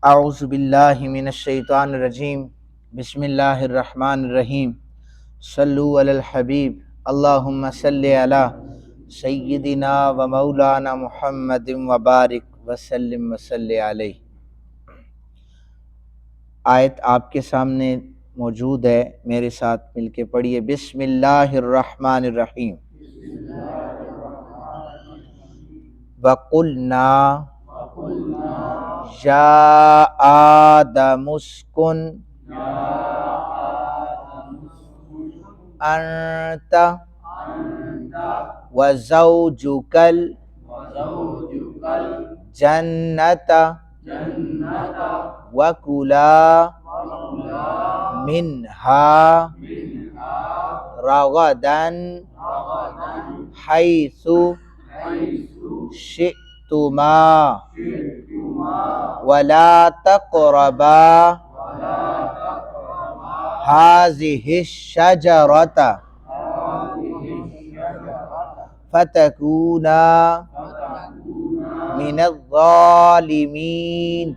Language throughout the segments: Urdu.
اعوذ باللہ من الشیطان الرجیم بسم اللہ الرحمن الرحیم صلو علی الحبیب اللہم صلی علی سیدنا و مولانا محمد وبارک وسلم وصلی علیہ۔ آیت آپ کے سامنے موجود ہے، میرے ساتھ مل کے پڑھیے۔ بسم اللہ الرحمن الرحیم۔ وَقُلْنَا یا آدم اسکن انت وزوجک الجنۃ وکلا منہا رغدا حیث شئتما ولا تقربا هذه الشجرة فتكونا من الظالمين۔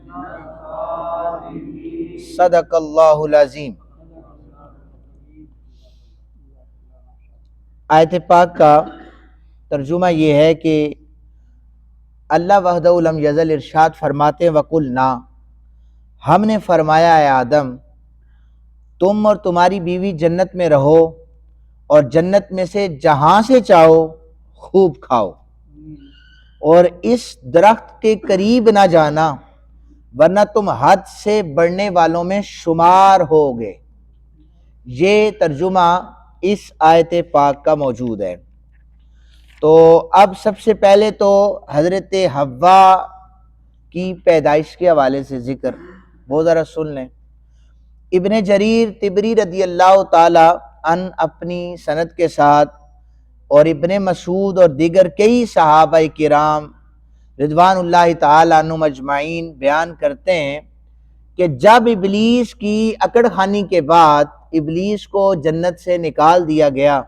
صدق اللہ العظیم۔ آیت پاک کا ترجمہ یہ ہے کہ اللہ وحدہ لم یزل ارشاد فرماتے ہیں وَقُلْنَا، ہم نے فرمایا اے آدم تم اور تمہاری بیوی جنت میں رہو اور جنت میں سے جہاں سے چاہو خوب کھاؤ، اور اس درخت کے قریب نہ جانا ورنہ تم حد سے بڑھنے والوں میں شمار ہوگے۔ یہ ترجمہ اس آیت پاک کا موجود ہے۔ تو اب سب سے پہلے تو حضرت حوا کی پیدائش کے حوالے سے ذکر وہ ذرا سن لیں۔ ابن جریر طبری رضی اللہ تعالی عنہ اپنی سند کے ساتھ اور ابن مسعود اور دیگر کئی صحابہ کرام رضوان اللہ تعالی عنہم اجمعین بیان کرتے ہیں کہ جب ابلیس کی اکڑ خانی کے بعد ابلیس کو جنت سے نکال دیا گیا،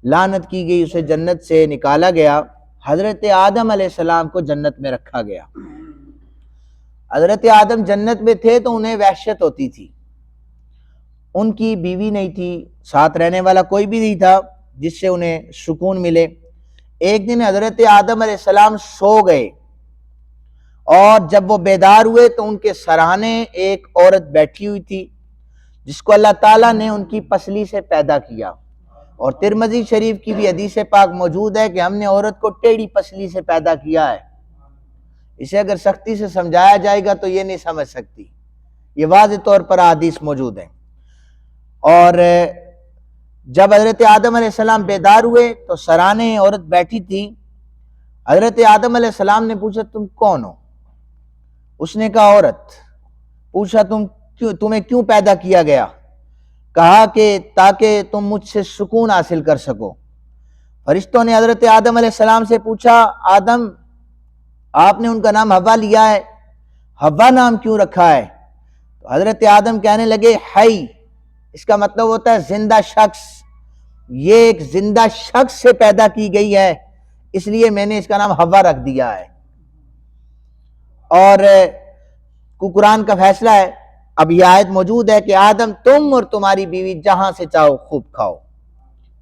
لعنت کی گئی، اسے جنت سے نکالا گیا، حضرت آدم علیہ السلام کو جنت میں رکھا گیا۔ حضرت آدم جنت میں تھے تو انہیں وحشت ہوتی تھی، ان کی بیوی نہیں تھی، ساتھ رہنے والا کوئی بھی نہیں تھا جس سے انہیں سکون ملے۔ ایک دن حضرت آدم علیہ السلام سو گئے اور جب وہ بیدار ہوئے تو ان کے سرانے ایک عورت بیٹھی ہوئی تھی جس کو اللہ تعالیٰ نے ان کی پسلی سے پیدا کیا، اور ترمذی شریف کی بھی حدیث پاک موجود ہے کہ ہم نے عورت کو ٹیڑھی پسلی سے پیدا کیا ہے۔ اسے اگر سختی سے سمجھایا جائے گا تو یہ نہیں سمجھ سکتی، یہ واضح طور پر حدیث موجود ہے۔ اور جب حضرت آدم علیہ السلام بیدار ہوئے تو سرانے عورت بیٹھی تھی۔ حضرت آدم علیہ السلام نے پوچھا تم کون ہو؟ اس نے کہا عورت۔ پوچھا تمہیں کیوں پیدا کیا گیا؟ کہا کہ تاکہ تم مجھ سے سکون حاصل کر سکو۔ فرشتوں نے حضرت آدم علیہ السلام سے پوچھا آدم آپ نے ان کا نام حوا لیا ہے، حوا نام کیوں رکھا ہے؟ تو حضرت آدم کہنے لگے حی، اس کا مطلب ہوتا ہے زندہ شخص، یہ ایک زندہ شخص سے پیدا کی گئی ہے اس لیے میں نے اس کا نام حوا رکھ دیا ہے۔ اور قرآن کا فیصلہ ہے، اب یہ آیت موجود ہے کہ آدم تم اور تمہاری بیوی جہاں سے چاہو خوب کھاؤ۔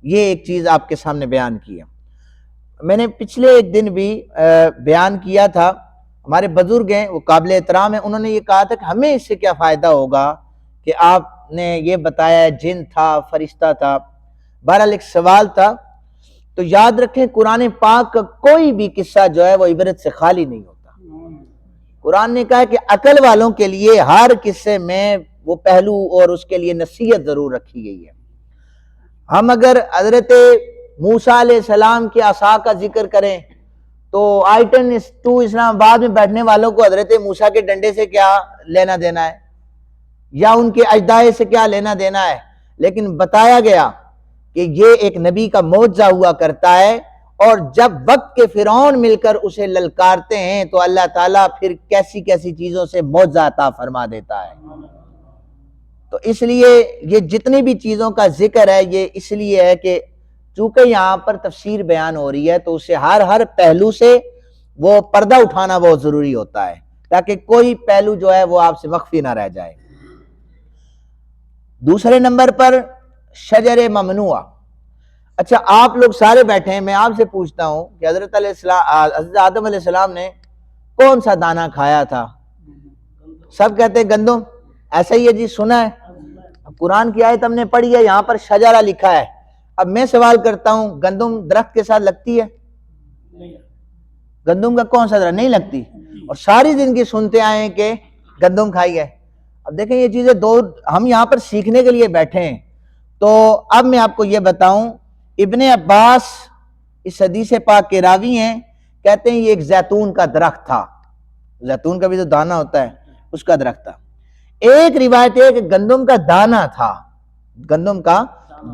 یہ ایک چیز آپ کے سامنے بیان کی ہے۔ میں نے پچھلے ایک دن بھی بیان کیا تھا، ہمارے بزرگ ہیں وہ قابل احترام ہیں، انہوں نے یہ کہا تھا کہ ہمیں اس سے کیا فائدہ ہوگا کہ آپ نے یہ بتایا جن تھا فرشتہ تھا۔ بہرحال ایک سوال تھا، تو یاد رکھیں قرآن پاک کا کوئی بھی قصہ جو ہے وہ عبرت سے خالی نہیں ہوتا۔ قرآن نے کہا کہ عقل والوں کے لیے ہر قصے میں وہ پہلو اور اس کے لیے نصیحت ضرور رکھی گئی ہے۔ ہم اگر حضرت موسیٰ علیہ السلام کے عصا کا ذکر کریں تو آئٹن 2 اسلام آباد میں بیٹھنے والوں کو حضرت موسیٰ کے ڈنڈے سے کیا لینا دینا ہے یا ان کے اجدائے سے کیا لینا دینا ہے، لیکن بتایا گیا کہ یہ ایک نبی کا معجزہ ہوا کرتا ہے، اور جب وقت کے فرعون مل کر اسے للکارتے ہیں تو اللہ تعالیٰ پھر کیسی کیسی چیزوں سے معجزہ عطا فرما دیتا ہے۔ تو اس لیے یہ جتنی بھی چیزوں کا ذکر ہے یہ اس لیے ہے کہ چونکہ یہاں پر تفسیر بیان ہو رہی ہے تو اسے ہر پہلو سے وہ پردہ اٹھانا بہت ضروری ہوتا ہے تاکہ کوئی پہلو جو ہے وہ آپ سے مخفی نہ رہ جائے۔ دوسرے نمبر پر شجر ممنوع۔ اچھا آپ لوگ سارے بیٹھے ہیں، میں آپ سے پوچھتا ہوں کہ حضرت آدم علیہ السلام نے کون سا دانہ کھایا تھا؟ سب کہتے ہیں گندم، ایسا ہی ہے جی، سنا ہے؟ قرآن کی آیت ہم نے پڑھی ہے، یہاں پر شجرہ لکھا ہے۔ اب میں سوال کرتا ہوں، گندم درخت کے ساتھ لگتی ہے؟ گندم کا کون سا درخت؟ نہیں لگتی، اور ساری زندگی سنتے آئے ہیں کہ گندم کھائی ہے۔ اب دیکھیں یہ چیزیں دو، ہم یہاں پر سیکھنے کے لیے بیٹھے ہیں۔ تو اب میں آپ کو یہ بتاؤں، ابن عباس اس حدیث پاک کے راوی ہیں، کہتے ہیں یہ ایک زیتون کا درخت تھا، زیتون کا بھی جو دانہ ہوتا ہے اس کا درخت تھا۔ ایک روایت ہے کہ گندم کا دانہ تھا، گندم کا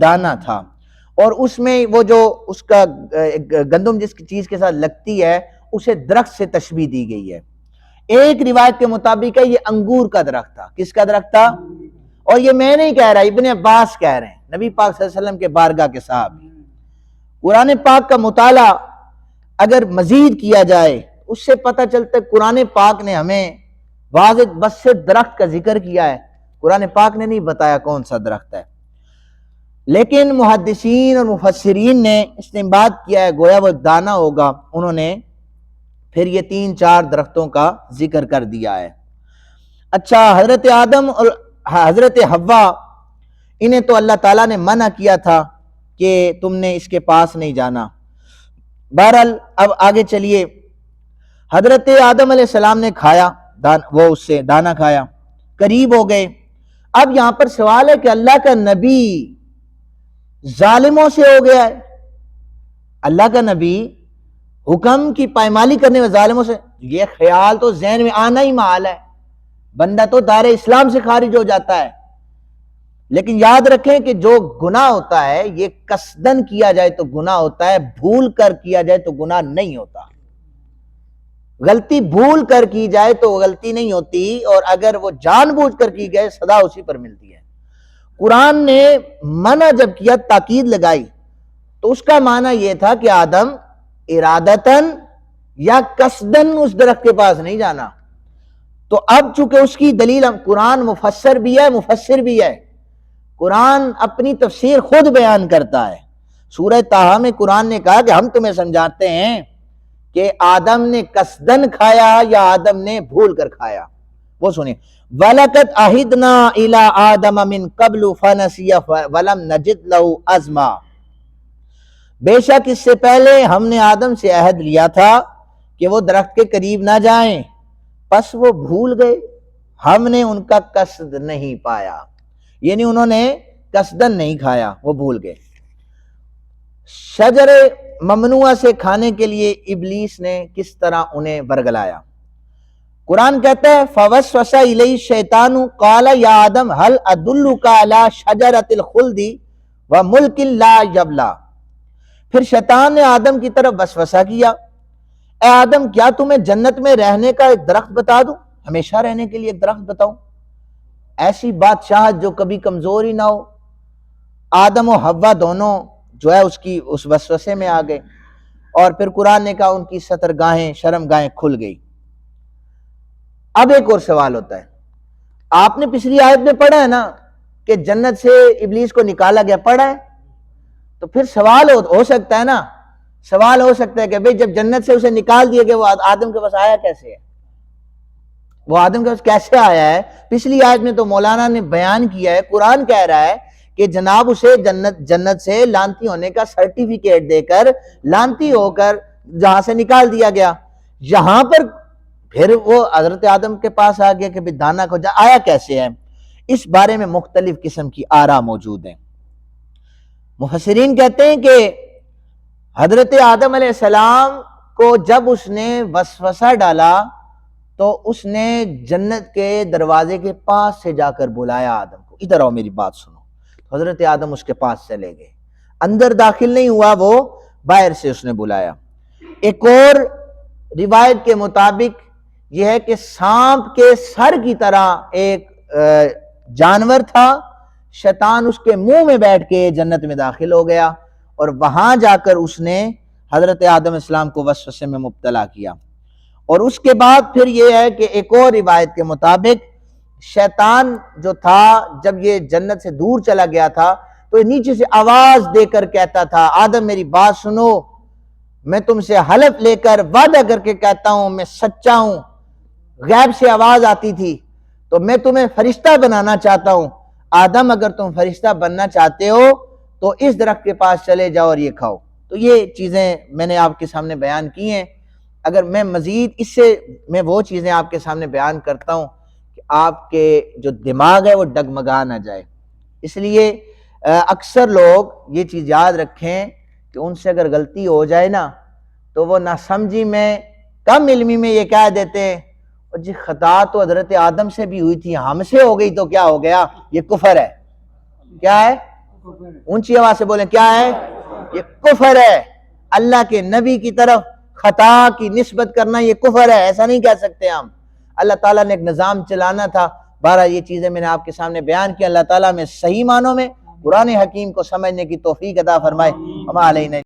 دانہ تھا، اور اس میں وہ جو اس کا گندم جس چیز کے ساتھ لگتی ہے اسے درخت سے تشبیہ دی گئی ہے۔ ایک روایت کے مطابق ہے یہ انگور کا درخت تھا۔ کس کا درخت تھا؟ اور یہ میں نہیں کہہ رہا، ابن عباس کہہ رہے ہیں، نبی پاک صلی اللہ علیہ وسلم کے بارگاہ کے صحابی۔ قرآن پاک کا مطالعہ اگر مزید کیا جائے اس سے پتہ چلتا ہے قرآن پاک نے ہمیں واضح بس سے درخت کا ذکر کیا ہے، قرآن پاک نے نہیں بتایا کون سا درخت ہے۔ لیکن محدثین اور مفسرین نے استنباط کیا ہے گویا وہ دانہ ہوگا، انہوں نے پھر یہ 3-4 درختوں کا ذکر کر دیا ہے۔ اچھا حضرت آدم اور حضرت حوا، انہیں تو اللہ تعالیٰ نے منع کیا تھا کہ تم نے اس کے پاس نہیں جانا۔ بہرحال اب آگے چلیے، حضرت آدم علیہ السلام نے کھایا، وہ اس سے دانہ کھایا، قریب ہو گئے۔ اب یہاں پر سوال ہے کہ اللہ کا نبی ظالموں سے ہو گیا ہے، اللہ کا نبی حکم کی پائمالی کرنے میں ظالموں سے، یہ خیال تو ذہن میں آنا ہی محال ہے، بندہ تو دائرہ اسلام سے خارج ہو جاتا ہے۔ لیکن یاد رکھیں کہ جو گناہ ہوتا ہے یہ قصدن کیا جائے تو گناہ ہوتا ہے، بھول کر کیا جائے تو گناہ نہیں ہوتا۔ غلطی بھول کر کی جائے تو غلطی نہیں ہوتی، اور اگر وہ جان بوجھ کر کی گئے سزا اسی پر ملتی ہے۔ قرآن نے منع جب کیا، تاکید لگائی، تو اس کا معنی یہ تھا کہ آدم ارادتاً یا قصدن اس درخت کے پاس نہیں جانا۔ تو اب چونکہ اس کی دلیل، قرآن مفسر بھی ہے مفسر بھی ہے، قرآن اپنی تفسیر خود بیان کرتا ہے۔ سورہ طٰہٰ میں قرآن نے کہا کہ ہم تمہیں سمجھاتے ہیں کہ آدم نے قصدن کھایا یا آدم نے بھول کر کھایا۔ وہ سنیں، وَلَقَدْ عَهِدْنَا إِلَىٰ آدَمَ مِن قَبْلُ فَنَسِيَ وَلَمْ نَجِدْ لَهُ عَزْمًا، بے شک اس سے پہلے ہم نے آدم سے عہد لیا تھا کہ وہ درخت کے قریب نہ جائیں، پس وہ بھول گئے، ہم نے ان کا قصد نہیں پایا، یعنی انہوں نے قصدن نہیں کھایا، وہ بھول گئے۔ شجر ممنوعہ سے کھانے کے لیے ابلیس نے کس طرح انہیں ورگلایا؟ قرآن کہتا ہے فَوَسْوَسَ إِلَيْهِ الشَّيْطَانُ قَالَ يَا آدَمْ هَلْ أَدُلُّكَ عَلَىٰ شَجَرَةِ الْخُلْدِ وَمُلْكٍ لَا يَبْلَىٰ، پھر شیطان نے آدم کی طرف وسوسہ کیا، اے آدم کیا تمہیں جنت میں رہنے کا ایک درخت بتا دوں، ہمیشہ رہنے کے لیے ایک درخت بتاؤں، ایسی بادشاہت جو کبھی کمزور ہی نہ ہو۔ آدم و حوا دونوں جو ہے اس وسوسے میں آ گئے، اور پھر قرآن نے کہا ان کی سترگاہیں شرمگاہیں کھل گئی۔ اب ایک اور سوال ہوتا ہے، آپ نے پچھلی آیت میں پڑھا ہے نا کہ جنت سے ابلیس کو نکالا گیا، پڑھا ہے؟ تو پھر سوال ہو سکتا ہے نا، سوال ہو سکتا ہے کہ بھئی جب جنت سے اسے نکال دیا گیا وہ آدم کے پاس آیا کیسے ہے؟ وہ آدم کے پاس کیسے آیا ہے؟ پچھلی آیت میں تو مولانا نے بیان کیا ہے، قرآن کہہ رہا ہے کہ جناب اسے جنت سے لانتی ہونے کا سرٹیفکیٹ دے کر لانتی ہو کر جہاں سے نکال دیا گیا، یہاں پر پھر وہ حضرت آدم کے پاس آ گیا کہ دانہ کو آیا کیسے ہے؟ اس بارے میں مختلف قسم کی آراء موجود ہیں۔ مفسرین کہتے ہیں کہ حضرت آدم علیہ السلام کو جب اس نے وسوسہ ڈالا تو اس نے جنت کے دروازے کے پاس سے جا کر بلایا آدم کو، ادھر آؤ میری بات سنو۔ حضرت آدم اس کے پاس چلے گئے، اندر داخل نہیں ہوا، وہ باہر سے اس نے بلایا۔ ایک اور روایت کے مطابق یہ ہے کہ سانپ کے سر کی طرح ایک جانور تھا، شیطان اس کے منہ میں بیٹھ کے جنت میں داخل ہو گیا، اور وہاں جا کر اس نے حضرت آدم السلام کو وسوسے میں مبتلا کیا۔ اور اس کے بعد پھر یہ ہے کہ ایک اور روایت کے مطابق شیطان جو تھا جب یہ جنت سے دور چلا گیا تھا تو یہ نیچے سے آواز دے کر کہتا تھا آدم میری بات سنو، میں تم سے حلف لے کر وعدہ کر کے کہتا ہوں میں سچا ہوں، غیب سے آواز آتی تھی تو میں تمہیں فرشتہ بنانا چاہتا ہوں، آدم اگر تم فرشتہ بننا چاہتے ہو تو اس درخت کے پاس چلے جاؤ اور یہ کھاؤ۔ تو یہ چیزیں میں نے آپ کے سامنے بیان کی ہیں۔ اگر میں مزید اس سے میں وہ چیزیں آپ کے سامنے بیان کرتا ہوں کہ آپ کے جو دماغ ہے وہ ڈگمگا نہ جائے، اس لیے اکثر لوگ یہ چیز یاد رکھیں کہ ان سے اگر غلطی ہو جائے نا تو وہ نہ سمجھی میں کم علمی میں یہ کہہ دیتے ہیں جی خطا تو حضرت آدم سے بھی ہوئی تھی، ہم سے ہو گئی تو کیا ہو گیا، یہ کفر ہے۔ کیا ہے؟ اونچی آواز سے بولیں، کیا ہے؟ یہ کفر ہے۔ اللہ کے نبی کی طرف خطا کی نسبت کرنا یہ کفر ہے، ایسا نہیں کہہ سکتے ہم۔ اللہ تعالیٰ نے ایک نظام چلانا تھا، بہرحال یہ چیزیں میں نے آپ کے سامنے بیان کی۔ اللہ تعالیٰ میں صحیح معنوں میں قرآن حکیم کو سمجھنے کی توفیق عطا فرمائے۔ وما علینا